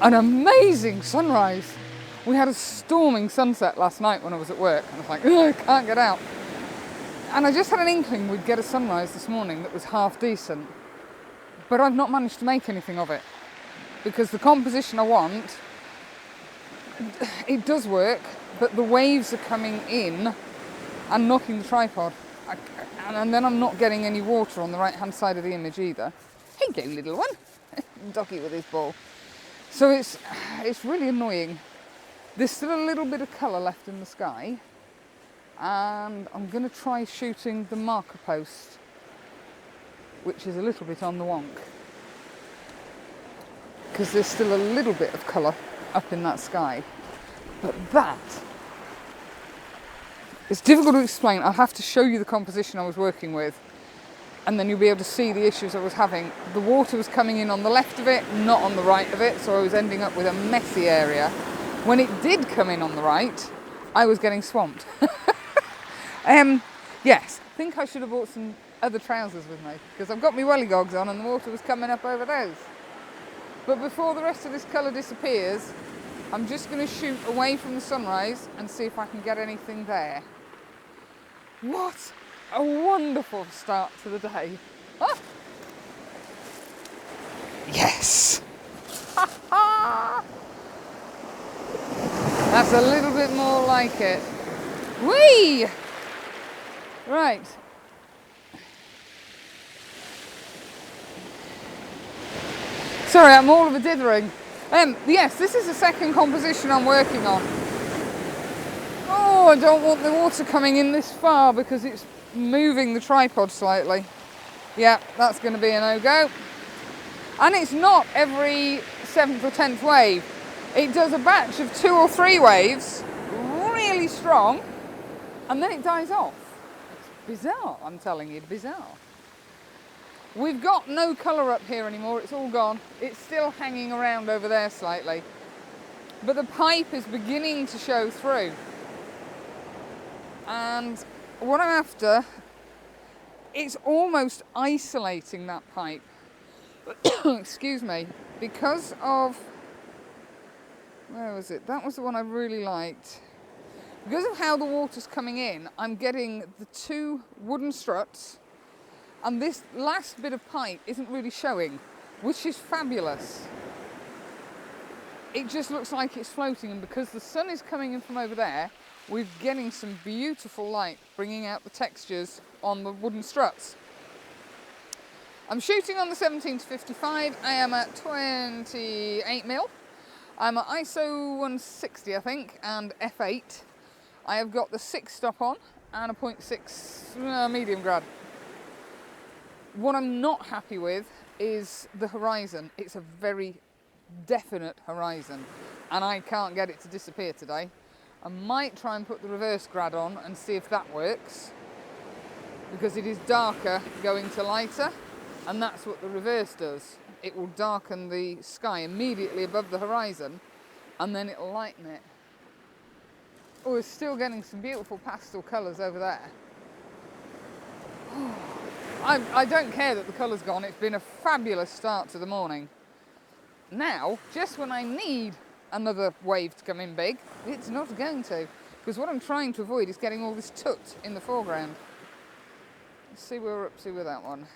an amazing sunrise. We had a storming sunset last night when I was at work, and I was like, oh, I can't get out. And I just had an inkling we'd get a sunrise this morning that was half decent, but I've not managed to make anything of it because the composition I want, it does work, but the waves are coming in and knocking the tripod, and then I'm not getting any water on the right hand side of the image either. Hey go little one. Doggy with his ball. So it's really annoying. There's still a little bit of colour left in the sky, and I'm going to try shooting the marker post, which is a little bit on the wonk, because there's still a little bit of colour up in that sky. But that, it's difficult to explain. I'll have to show you the composition I was working with, and then you'll be able to see the issues I was having. The water was coming in on the left of it, not on the right of it, so I was ending up with a messy area. When it did come in on the right, I was getting swamped. Yes, I think I should have bought some other trousers with me, because I've got my welly gogs on and the water was coming up over those. But before the rest of this colour disappears, I'm just going to shoot away from the sunrise and see if I can get anything there. What a wonderful start to the day. Ah! Yes! That's a little bit more like it. Whee! Right. Sorry, I'm all of a dithering. Yes, this is the second composition I'm working on. Oh, I don't want the water coming in this far because it's moving the tripod slightly. Yeah, that's going to be a no-go. And it's not every 7th or 10th wave. It does a batch of 2 or 3 waves, really strong, and then it dies off. It's bizarre, I'm telling you, bizarre. We've got no colour up here anymore, it's all gone. It's still hanging around over there slightly. But the pipe is beginning to show through. And what I'm after, it's almost isolating that pipe. Excuse me, because of, where was it? That was the one I really liked. Because of how the water's coming in, I'm getting the 2 wooden struts, and this last bit of pipe isn't really showing, which is fabulous. It just looks like it's floating, and because the sun is coming in from over there, we're getting some beautiful light bringing out the textures on the wooden struts. I'm shooting on the 17-55. I am at 28mm. I'm at ISO 160, I think, and f8. I have got the 6 stop on and a 0.6 medium grad. What I'm not happy with is the horizon. It's a very definite horizon, and I can't get it to disappear today. I might try and put the reverse grad on and see if that works, because it is darker going to lighter, and that's what the reverse does. It will darken the sky immediately above the horizon, and then it'll lighten it. Oh, we're still getting some beautiful pastel colours over there. I don't care that the colour's gone. It's been a fabulous start to the morning. Now, just when I need another wave to come in big, it's not going to, because what I'm trying to avoid is getting all this toot in the foreground. Let's see where we're up to with that one.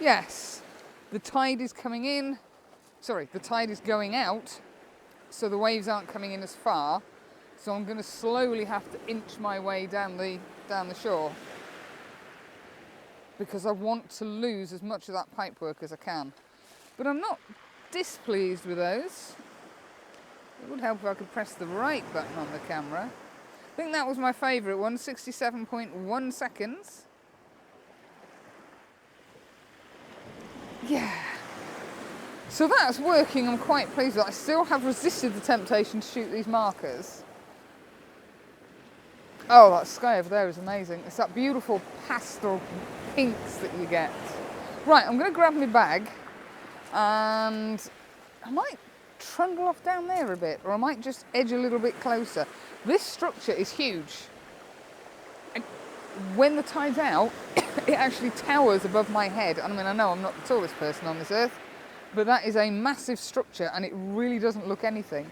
Yes, the tide is coming in. Sorry, the tide is going out, so the waves aren't coming in as far. So I'm going to slowly have to inch my way down the shore, because I want to lose as much of that pipework as I can. But I'm not displeased with those. It would help if I could press the right button on the camera. I think that was my favourite one, 67.1 seconds. Yeah. So that's working, I'm quite pleased with it. I still have resisted the temptation to shoot these markers. Oh, that sky over there is amazing. It's that beautiful pastel pinks that you get. Right, I'm going to grab my bag, and I might trundle off down there a bit, or I might just edge a little bit closer. This structure is huge. And when the tide's out, it actually towers above my head. I mean, I know I'm not the tallest person on this earth, But that is a massive structure and it really doesn't look anything.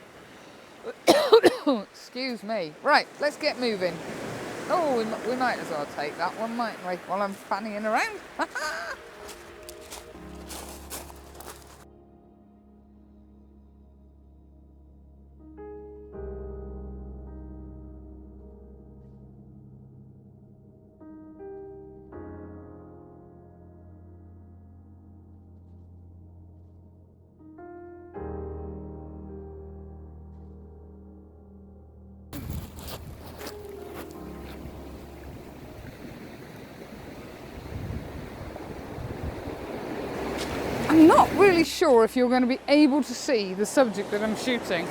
Excuse me. Right, let's get moving. Oh, we might as well take that one, mightn't we, while I'm fannying around. I'm not really sure if you're going to be able to see the subject that I'm shooting.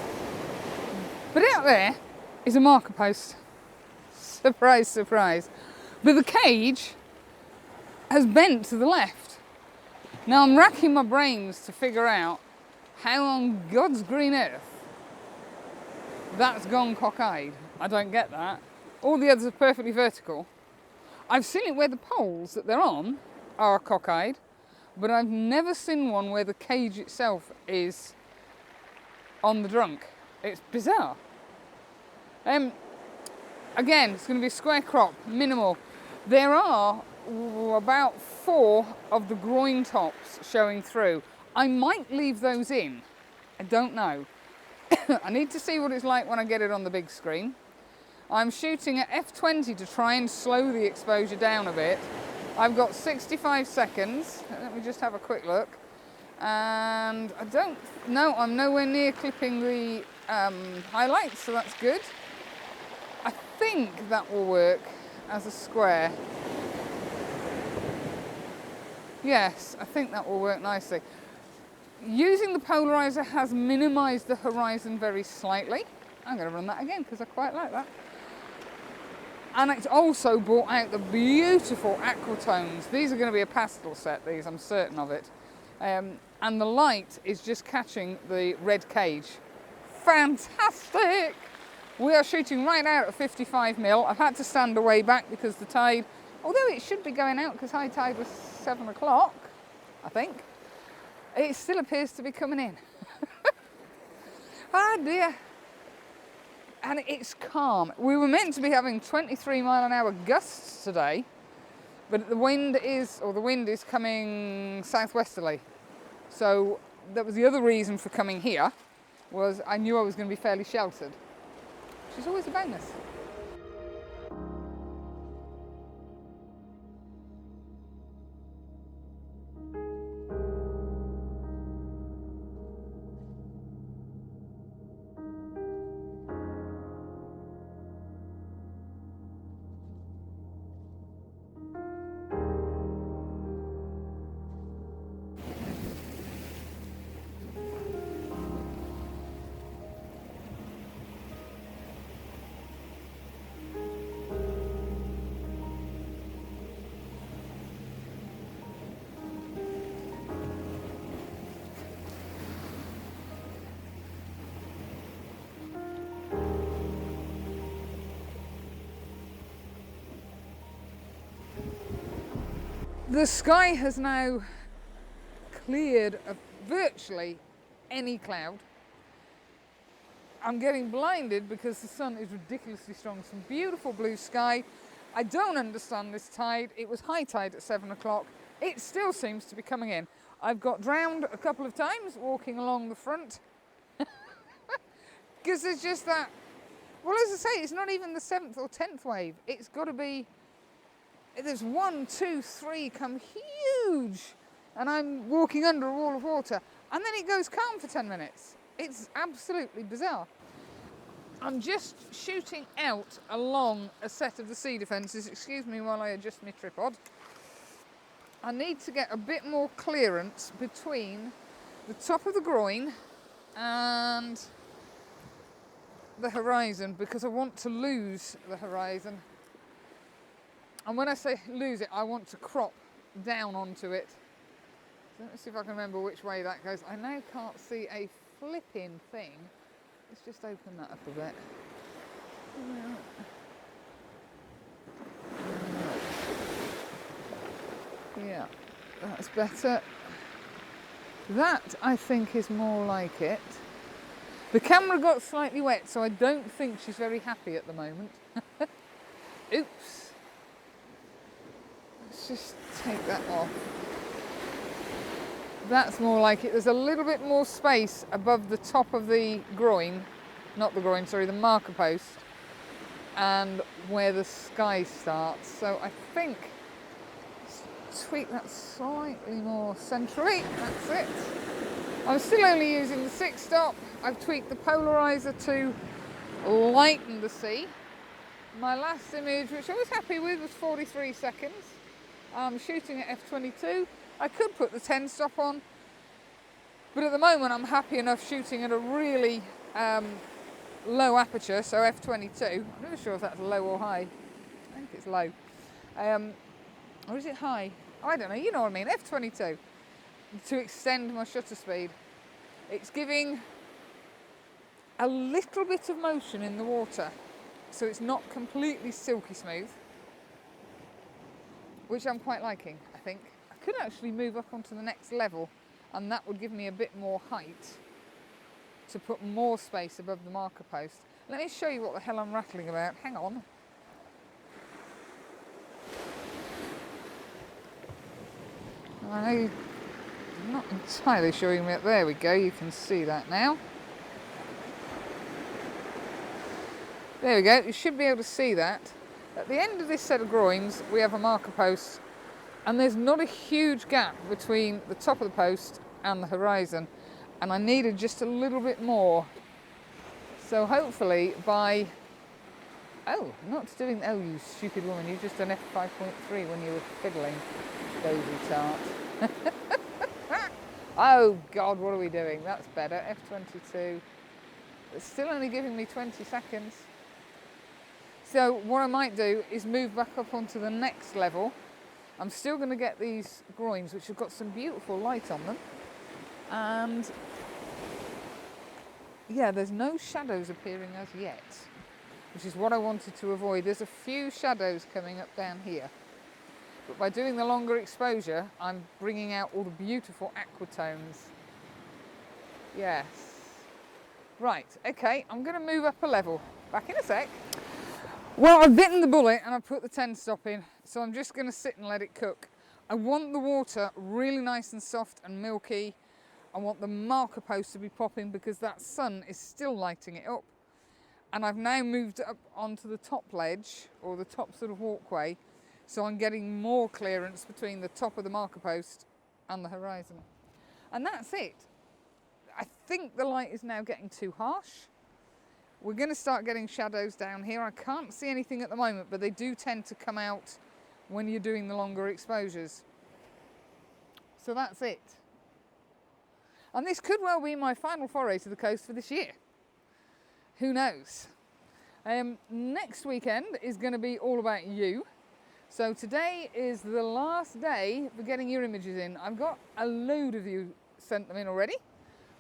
But out there is a marker post. Surprise, surprise. But the cage has bent to the left. Now I'm racking my brains to figure out how on God's green earth that's gone cockeyed. I don't get that. All the others are perfectly vertical. I've seen it where the poles that they're on are cockeyed, but I've never seen one where the cage itself is on the drunk. It's bizarre. Again, it's going to be a square crop, minimal. There are about 4 of the groin tops showing through. I might leave those in. I don't know. I need to see what it's like when I get it on the big screen. I'm shooting at f20 to try and slow the exposure down a bit. I've got 65 seconds. Let me just have a quick look. And I don't know, I'm nowhere near clipping the highlights, so that's good. I think that will work as a square. Yes, I think that will work nicely. Using the polarizer has minimized the horizon very slightly. I'm going to run that again because I quite like that. And it's also brought out the beautiful aquatones. These are going to be a pastel set, these, I'm certain of it. And the light is just catching the red cage. Fantastic! We are shooting right out at 55mm. I've had to stand away back because the tide, although it should be going out because high tide was 7 o'clock, I think, it still appears to be coming in. Ah dear. And it's calm. We were meant to be having 23-mile-an-hour gusts today, but the wind is coming southwesterly. So that was the other reason for coming here, was I knew I was going to be fairly sheltered, which is always a bonus. The sky has now cleared of virtually any cloud. I'm getting blinded because the sun is ridiculously strong. Some beautiful blue sky. I don't understand this tide. It was high tide at 7 o'clock. It still seems to be coming in. I've got drowned a couple of times walking along the front. Because there's just that, well, as I say, it's not even the 7th or 10th wave. It's got to be, there's 1, 2, 3 come huge. And I'm walking under a wall of water. And then it goes calm for 10 minutes. It's absolutely bizarre. I'm just shooting out along a set of the sea defences. Excuse me while I adjust my tripod. I need to get a bit more clearance between the top of the groin and the horizon, because I want to lose the horizon. And when I say lose it, I want to crop down onto it. So let me see if I can remember which way that goes. I now can't see a flipping thing. Let's just open that up a bit. Yeah, that's better. That, I think, is more like it. The camera got slightly wet, so I don't think she's very happy at the moment. Oops. Let's just take that off. That's more like it. There's a little bit more space above the top of the groin, not the groin, sorry, the marker post, and where the sky starts. So I think, let's tweak that slightly more centrally. That's it. I'm still only using the 6-stop. I've tweaked the polarizer to lighten the sea. My last image, which I was happy with, was 43 seconds. I'm shooting at f/22. I could put the 10-stop on, but at the moment I'm happy enough shooting at a really low aperture, so f/22. I'm not sure if that's low or high. I think it's low. Or is it high? I don't know, you know what I mean, f/22. To extend my shutter speed. It's giving a little bit of motion in the water, so it's not completely silky smooth, which I'm quite liking, I think. I could actually move up onto the next level, and that would give me a bit more height to put more space above the marker post. Let me show you what the hell I'm rattling about. Hang on. I'm not entirely showing me. There we go, you can see that now. There we go, you should be able to see that. At the end of this set of groins, we have a marker post, and there's not a huge gap between the top of the post and the horizon, and I needed just a little bit more. So hopefully by, oh, not doing, oh you stupid woman, you just done f5.3 when you were fiddling, dozy tart. Oh God, what are we doing? That's better, f/22. It's still only giving me 20 seconds. So what I might do is move back up onto the next level. I'm still going to get these groins, which have got some beautiful light on them. And yeah, there's no shadows appearing as yet, which is what I wanted to avoid. There's a few shadows coming up down here. But by doing the longer exposure, I'm bringing out all the beautiful aqua tones. Yes. Right, okay, I'm going to move up a level. Back in a sec. Well, I've bitten the bullet and I've put the 10-stop in, so I'm just going to sit and let it cook. I want the water really nice and soft and milky. I want the marker post to be popping because that sun is still lighting it up. And I've now moved up onto the top ledge, or the top sort of walkway, so I'm getting more clearance between the top of the marker post and the horizon. And that's it. I think the light is now getting too harsh. We're going to start getting shadows down here. I can't see anything at the moment, but they do tend to come out when you're doing the longer exposures. So that's it. And this could well be my final foray to the coast for this year. Who knows? Next weekend is going to be all about you. So today is the last day for getting your images in. I've got a load of you sent them in already.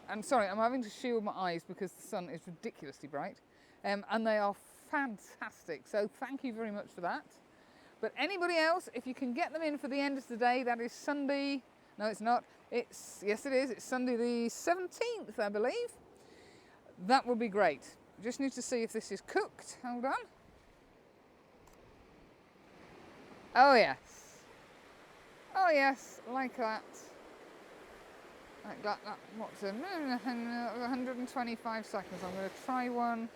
I'm sorry, I'm having to shield my eyes because the sun is ridiculously bright. And they are fantastic. So thank you very much for that. But anybody else, if you can get them in for the end of the day, that is Sunday. No, it's not. Yes, it is. It's Sunday the 17th, I believe. That would be great. Just need to see if this is cooked. Hold on. Oh yes. Oh yes, like that. Like that, what's it? 125 seconds. I'm going to try one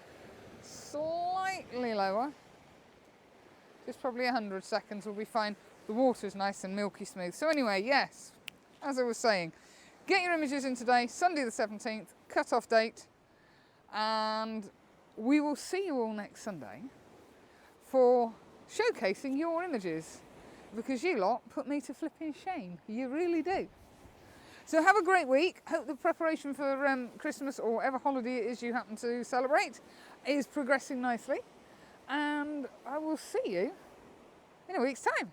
slightly lower. Just probably 100 seconds will be fine. The water's nice and milky smooth. So anyway, yes, as I was saying, get your images in today, Sunday the 17th, cut-off date, and we will see you all next Sunday for showcasing your images, because you lot put me to flipping shame. You really do. So have a great week. Hope the preparation for Christmas or whatever holiday it is you happen to celebrate is progressing nicely. And I will see you in a week's time.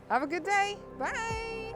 Have a good day. Bye.